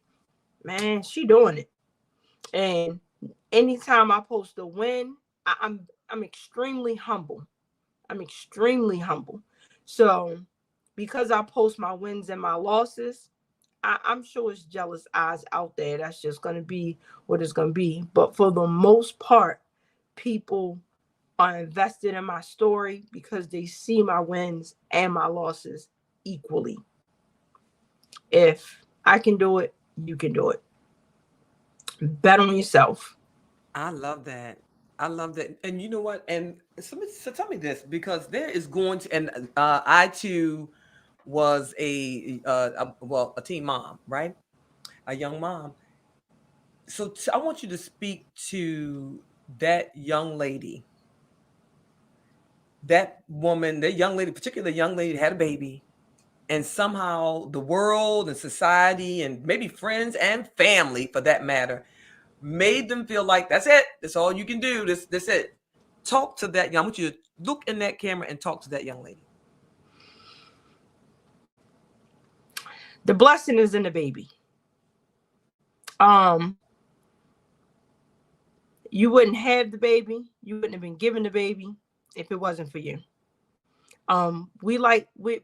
man, she doing it. And anytime I post a win, I'm extremely humble. I'm extremely humble. So because I post my wins and my losses, I'm sure it's jealous eyes out there. That's just going to be what it's going to be. But for the most part, people are invested in my story because they see my wins and my losses equally. If I can do it, you can do it. Bet on yourself. I love that. I love that. And you know what? And so tell me this, because there is going to, and I too was a teen mom, right? A young mom. So I want you to speak to that young lady, that woman, that young lady, particularly the young lady had a baby, and somehow the world and society and maybe friends and family, for that matter, made them feel like that's it. That's all you can do. That's it. Talk to that young. I want you to look in that camera and talk to that young lady. The blessing is in the baby. You wouldn't have the baby. You wouldn't have been given the baby if it wasn't for you.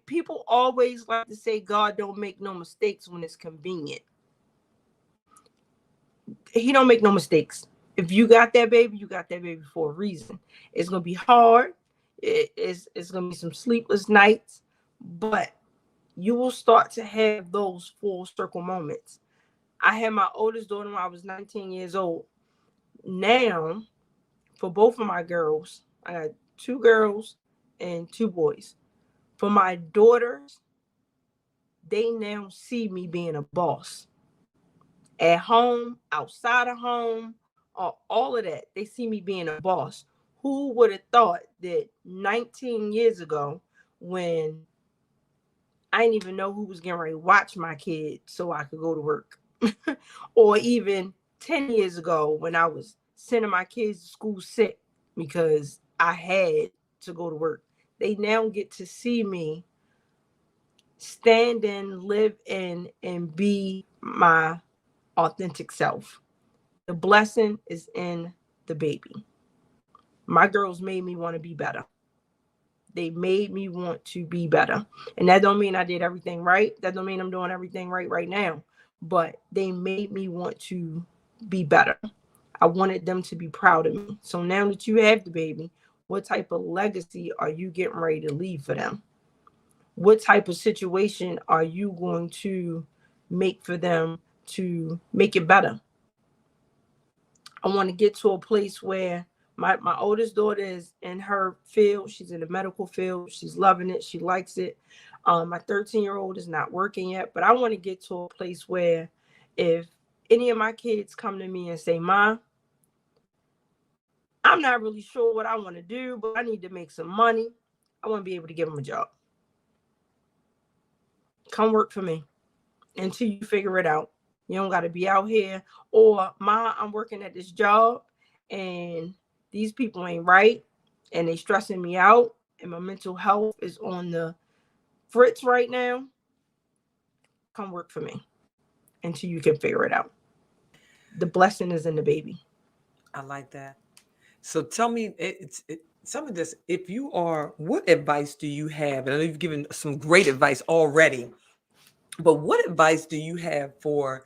People always like to say God don't make no mistakes when it's convenient. He don't make no mistakes. If you got that baby, you got that baby for a reason. It's gonna be hard. It's gonna be some sleepless nights, but you will start to have those full circle moments. I had my oldest daughter when I was 19 years old. Now, for both of my girls, I got 2 girls and 2 boys. For my daughters, they now see me being a boss. At home, outside of home, all of that. They see me being a boss. Who would have thought that 19 years ago, when I didn't even know who was getting ready to watch my kid so I could go to work, or even 10 years ago when I was sending my kids to school sick because I had to go to work. They now get to see me stand in, live in, and be my authentic self. The blessing is in the baby. My girls made me want to be better. They made me want to be better. And that don't mean I did everything right. That don't mean I'm doing everything right now. But they made me want to be better. I wanted them to be proud of me. So now that you have the baby, what type of legacy are you getting ready to leave for them? What type of situation are you going to make for them to make it better? I want to get to a place where my oldest daughter is in her field. She's in the medical field. She's loving it. She likes it. My 13-year-old is not working yet, but I want to get to a place where if any of my kids come to me and say, "Ma, I'm not really sure what I want to do, but I need to make some money," I want to be able to give them a job. Come work for me until you figure it out. You don't got to be out here, or "Ma, I'm working at this job and these people ain't right and they stressing me out and my mental health is on the fritz right now." Come work for me until you can figure it out. The blessing is in the baby. I like that. So tell me, some of this. If you are, what advice do you have? And I know you've given some great advice already, but what advice do you have for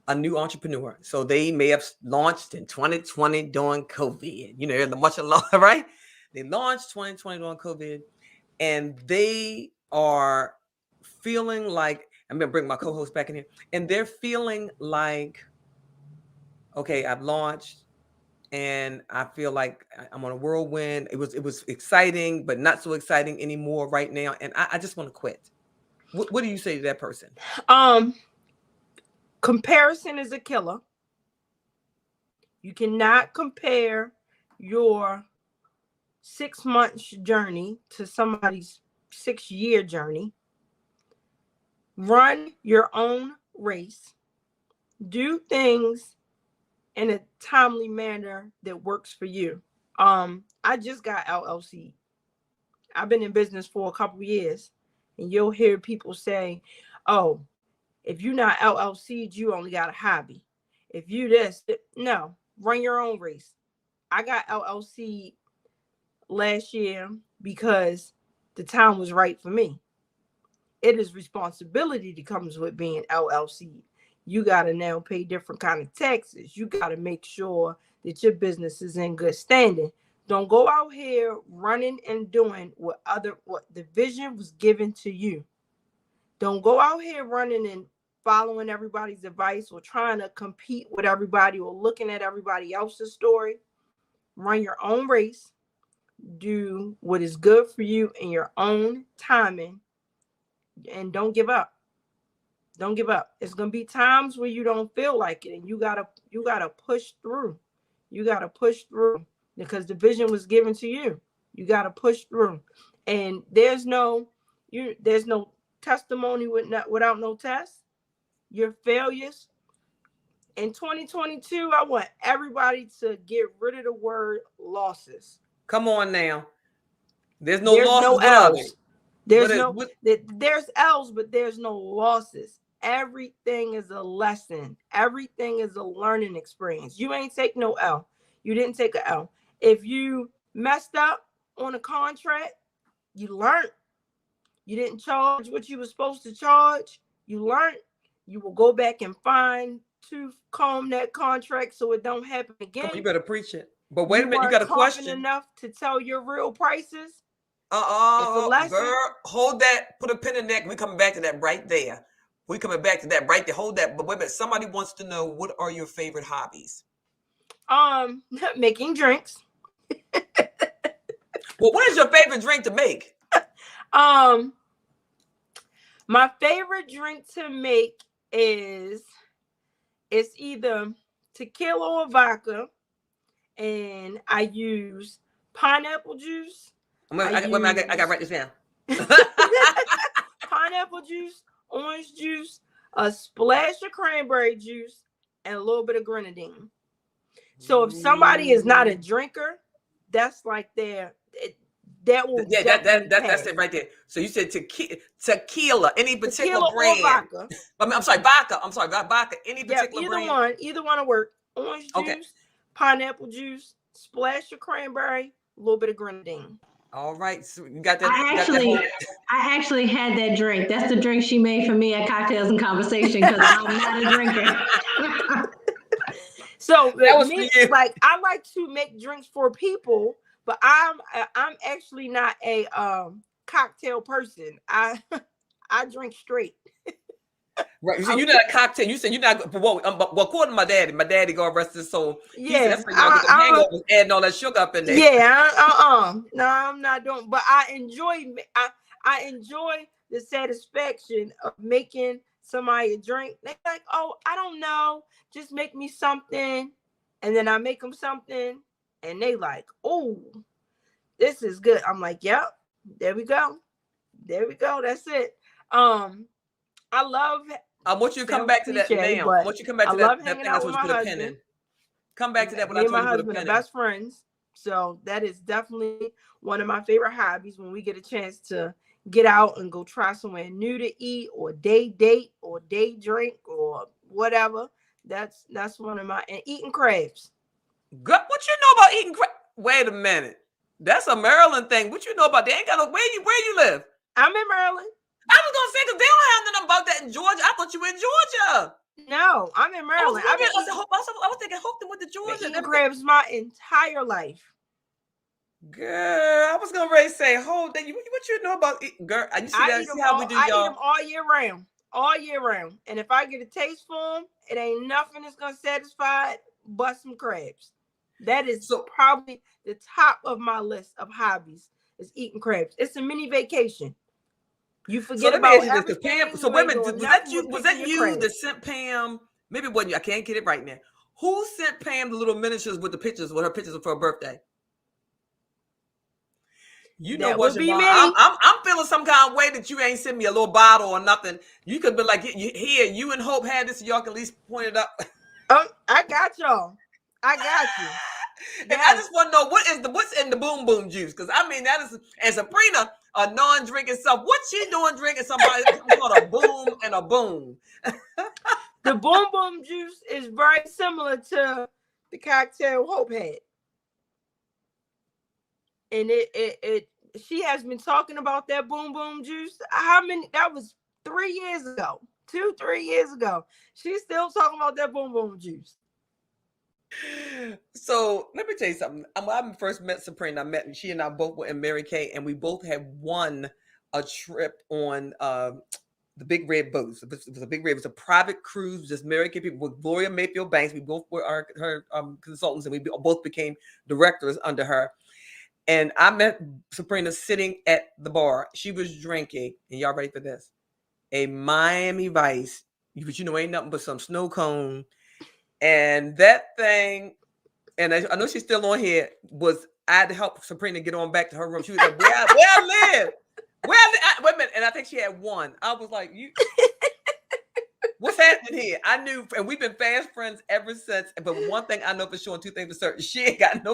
a new entrepreneur? So they may have launched in 2020 during COVID. You know, much along, right? They launched 2020 during COVID, and they are feeling like, I'm gonna bring my co-host back in here, and they're feeling like, okay, I've launched and I feel like I'm on a whirlwind. It was exciting, but not so exciting anymore right now, and I just want to quit. What do you say to that person? Comparison is a killer. You cannot compare your 6-month journey to somebody's 6-year journey. Run your own race. Do things in a timely manner that works for you. I just got LLC. I've been in business for a couple of years, and you'll hear people say, "Oh, if you're not LLC'd, you only got a hobby. If you this, no, run your own race." I got LLC last year because the time was right for me. It is responsibility that comes with being LLC. You got to now pay different kind of taxes. You got to make sure that your business is in good standing. Don't go out here running and doing what the vision was given to you. Don't go out here running and following everybody's advice or trying to compete with everybody or looking at everybody else's story. Run your own race. Do what is good for you in your own timing, and don't give up. Don't give up. It's gonna be times where you don't feel like it, and you gotta push through. You gotta push through because the vision was given to you. You gotta push through, and there's no testimony without no test. Your failures. In 2022, I want everybody to get rid of the word losses. Come on now. There's no losses. There's L's. There's L's, but there's no losses. Everything is a lesson. Everything is a learning experience. You ain't take no L. You didn't take a L. If you messed up on a contract, you learned. You didn't charge what you were supposed to charge. You learned. You will go back and fine tooth comb that contract so it don't happen again. You better preach it. But wait a minute, you got a question. Enough to tell your real prices. Girl, hold that. Put a pin in that. We're coming back to that right there. We're coming back to that right there. Hold that. But wait a minute. Somebody wants to know, what are your favorite hobbies? Making drinks. Well, what is your favorite drink to make? My favorite drink to make is it's either tequila or vodka, and I use pineapple juice. I got to write this down. Pineapple juice, orange juice, a splash of cranberry juice, and a little bit of grenadine. So if somebody is not a drinker, that's like that's it right there. So you said tequila, any particular brand? Vodka. I'm sorry, vodka. Vodka. Any particular brand? Either one will work. Orange juice, pineapple juice, splash of cranberry, a little bit of grenadine. All right, so you got that. I actually had that drink. That's the drink she made for me at Cocktails and Conversation because I'm not a drinker. So that was me, like I like to make drinks for people, but I'm actually not a cocktail person. I drink straight. Right. You said you're not a cocktail. You said you're not. Well, according to my daddy, God rest his soul. Yeah, that's when y'all get the hangovers, adding all that sugar up in there. Yeah, no, I'm not doing. But I enjoy the satisfaction of making somebody a drink. They're like, oh, I don't know, just make me something, and then I make them something, and they like, oh, this is good. I'm like, yep, there we go, that's it. I love. I want you to come back to that now. I want you to come back to that thing. That's what you put a pin in. Come back to that when I told you to put a pin in. My husband are best friends, so that is definitely one of my favorite hobbies. When we get a chance to get out and go try somewhere new to eat, or day date, or day drink, or whatever, that's one of my. And eating crabs. What you know about eating crabs? Wait a minute, that's a Maryland thing. What you know about? They ain't got no. Where you live? I'm in Maryland. I was gonna say, because they don't have nothing about that in Georgia. I thought you were in Georgia. No, I'm in Maryland. I was thinking Hopeton with the Georgia. Eating crabs my entire life. Girl, I was gonna really say, what you know about eating? Girl, you see how we do, y'all. I eat them all year round. And if I get a taste for them, it ain't nothing that's gonna satisfy it but some crabs. That is probably the top of my list of hobbies is eating crabs. It's a mini vacation. You forget about everything. Pam, so women, was that you that sent Pam? Maybe it wasn't you. I can't get it right now. Who sent Pam the little miniatures with her pictures for her birthday? You know what, Shavon? I'm feeling some kind of way that you ain't sent me a little bottle or nothing. You could be like, here, you and Hope had this, so y'all can at least point it up. Oh, I got y'all. I got you. And Yes. I just want to know what's in the boom boom juice, because I mean that is, and Sabrina, a non-drinking self, what's she doing drinking something called a boom and a boom? The boom boom juice is very similar to the cocktail Hope had, and it she has been talking about that boom boom juice. How many? That was 3 years ago, 2-3 years ago. She's still talking about that boom boom juice. So let me tell you something. When I first met Sabrina, she and I both were in Mary Kay, and we both had won a trip on the Big Red boat. It was a Big Red. It was a private cruise, just Mary Kay people with Gloria Mayfield Banks. We both were her consultants, and we both became directors under her. And I met Sabrina sitting at the bar. She was drinking, and y'all ready for this? A Miami Vice, but you know ain't nothing but some snow cone. And that thing, and I know she's still on here, I had to help Sabrina get on back to her room. She was like, where I live? Wait a minute. And I think she had one. I was like, what's happening here? I knew, and we've been fast friends ever since. But one thing I know for sure, and two things for certain, she ain't got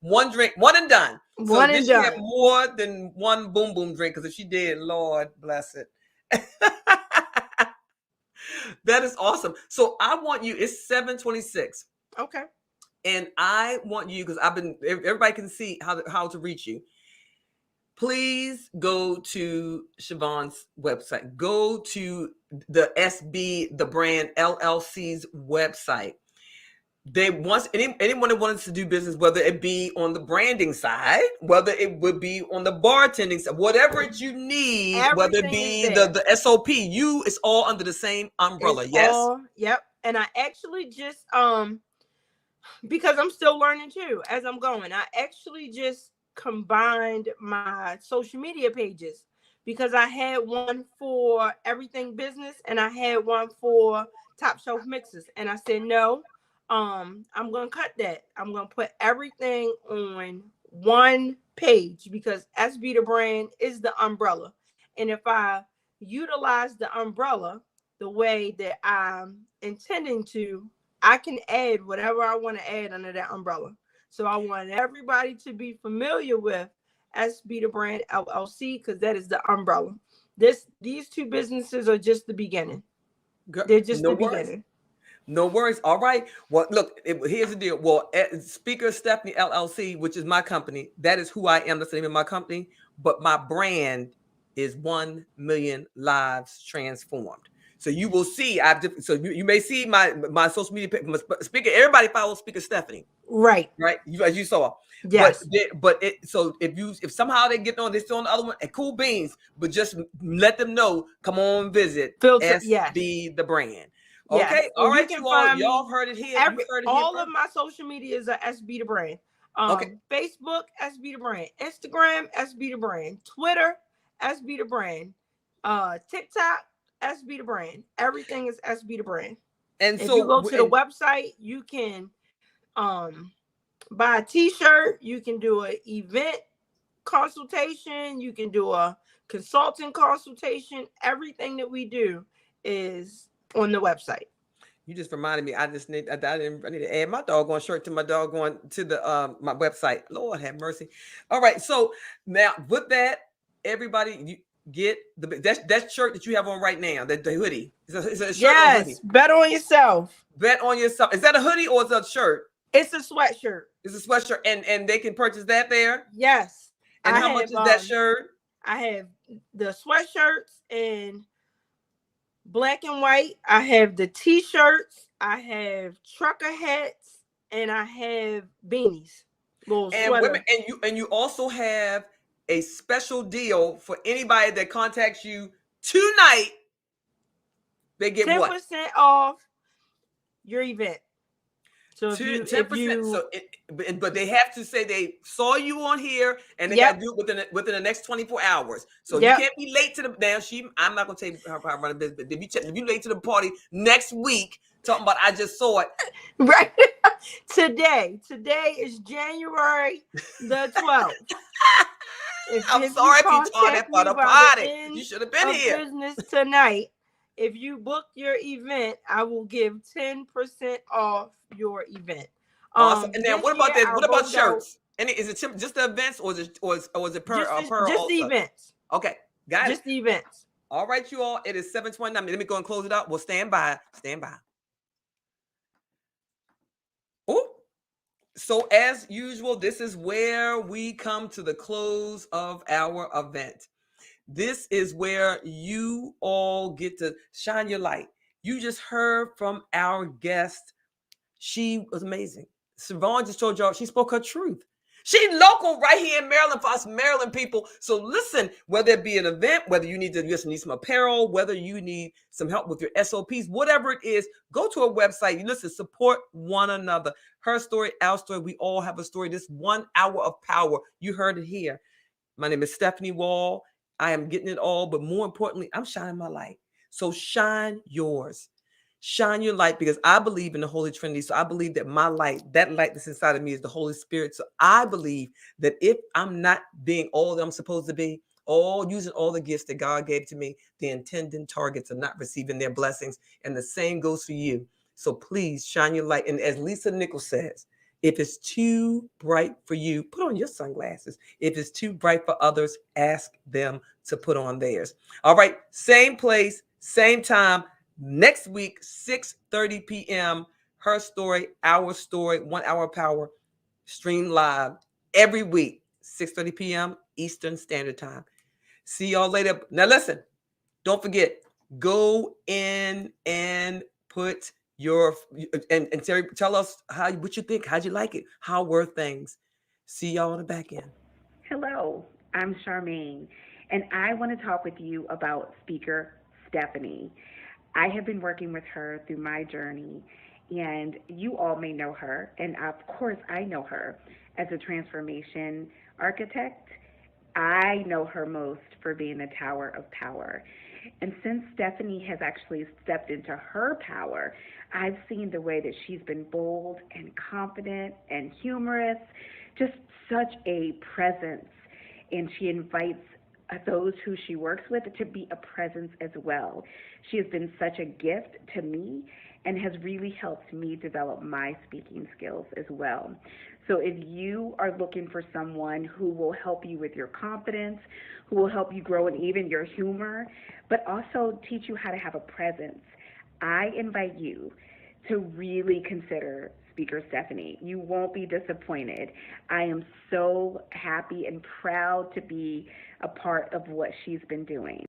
one drink, one and done. One and done. She had more than one boom boom drink, because if she did, Lord bless it. That is awesome. So I want you, it's 7:26. Okay. And I want you, because everybody can see how to reach you. Please go to Shavon's website. Go to the SB, the brand LLC's website. Anyone that wants to do business, whether it be on the branding side, whether it would be on the bartending side, whatever you need, everything, whether it be the SOP, it's all under the same umbrella. Yep. And I actually just because I'm still learning too as I'm going, I actually just combined my social media pages, because I had one for everything business and I had one for Top Shelf Mixes, and I said no. I'm gonna cut that. I'm gonna put everything on one page, because SB the brand is the umbrella. And if I utilize the umbrella the way that I'm intending to, I can add whatever I want to add under that umbrella. So I want everybody to be familiar with SB the brand LLC, because that is the umbrella. These two businesses are just the beginning. They're just the beginning. No worries. All right. Well, look, here's the deal. Well, Speaker Stephanie LLC, which is my company, that is who I am. That's the name of my company. But my brand is 1 million lives transformed. So you will see. So you may see my social media page. Speaker, everybody follows Speaker Stephanie. Right. As you saw. Yes. If somehow they get on, they're still on the other one, and cool beans. But just let them know. Come on, visit SB the brand. Okay, yes. All right, y'all heard it here. All of my social medias are SB the brand. Okay. Facebook, SB the brand. Instagram, SB the brand. Twitter, SB the brand. TikTok, SB the brand. Everything is SB the brand. And if you go to the website, you can buy a t-shirt. You can do an event consultation. You can do a consulting consultation. Everything that we do is on the website. You just reminded me. I need to add my doggone shirt to my doggone to the my website. Lord have mercy. All right. So now with that, everybody, you get that shirt that you have on right now. The hoodie. It's a shirt. Yes. Hoodie. Bet on yourself. Bet on yourself. Is that a hoodie or is that a shirt? It's a sweatshirt. It's a sweatshirt, and they can purchase that there. Yes. And how much is that shirt? I have the sweatshirts in black and white. I have the t-shirts. I have trucker hats, and I have beanies. And you also have a special deal for anybody that contacts you tonight. They get 10% what? 10% off your event. So 10%. But they have to say they saw you on here, and they got to do it within the next 24 hours. So you can't be late to the I'm not gonna tell you how I run a business. But if you late to the party next week, talking about I just saw it. Right. Today is January the 12th. I'm sorry if you taught that for the party. You should have been here. Business tonight. If you book your event, I will give 10% off your event. Awesome. And then This what year about that? I What about rolled out shirts? Any is it just the events, or is it per just the also? events. Okay, got it. Just the events. All right, you all. It is 7:29. Let me go and close it out. We'll stand by. Stand by. Oh, so as usual, this is where we come to the close of our event. This is where you all get to shine your light. You just heard from our guest. She was amazing. Shavon just told y'all she spoke her truth. She's local right here in Maryland for us Maryland people. So listen, whether it be an event, whether you need some apparel, whether you need some help with your SOPs, whatever it is, go to a website. You listen, support one another. Her story, our story. We all have a story. This 1 hour of power. You heard it here. My name is Stephanie Wall. I am getting it all, but more importantly, I'm shining my light. So shine yours. Shine your light, because I believe in the Holy Trinity. So I believe that my light, that light that's inside of me, is the Holy Spirit. So I believe that if I'm not being all that I'm supposed to be, using all the gifts that God gave to me, the intended targets are not receiving their blessings. And the same goes for you. So please shine your light. And as Lisa Nichols says, if it's too bright for you, put on your sunglasses. If it's too bright for others, ask them to put on theirs. All right, same place, same time. Next week, 6:30 p.m., Her Story, Our Story, 1 Hour Power, stream live every week, 6:30 p.m. Eastern Standard Time. See y'all later. Now listen, don't forget, go in and put your, and Terry, tell us what you think. How'd you like it? How were things? See y'all on the back end. Hello, I'm Charmaine, and I want to talk with you about speaker Stephanie. I have been working with her through my journey, and you all may know her, and of course I know her as a transformation architect. I know her most for being the Tower of Power. And since Stephanie has actually stepped into her power, I've seen the way that she's been bold and confident and humorous, just such a presence. And she invites those who she works with to be a presence as well. She has been such a gift to me and has really helped me develop my speaking skills as well. So if you are looking for someone who will help you with your confidence, who will help you grow in even your humor, but also teach you how to have a presence, I invite you to really consider Speaker Stephanie. You won't be disappointed. I am so happy and proud to be a part of what she's been doing.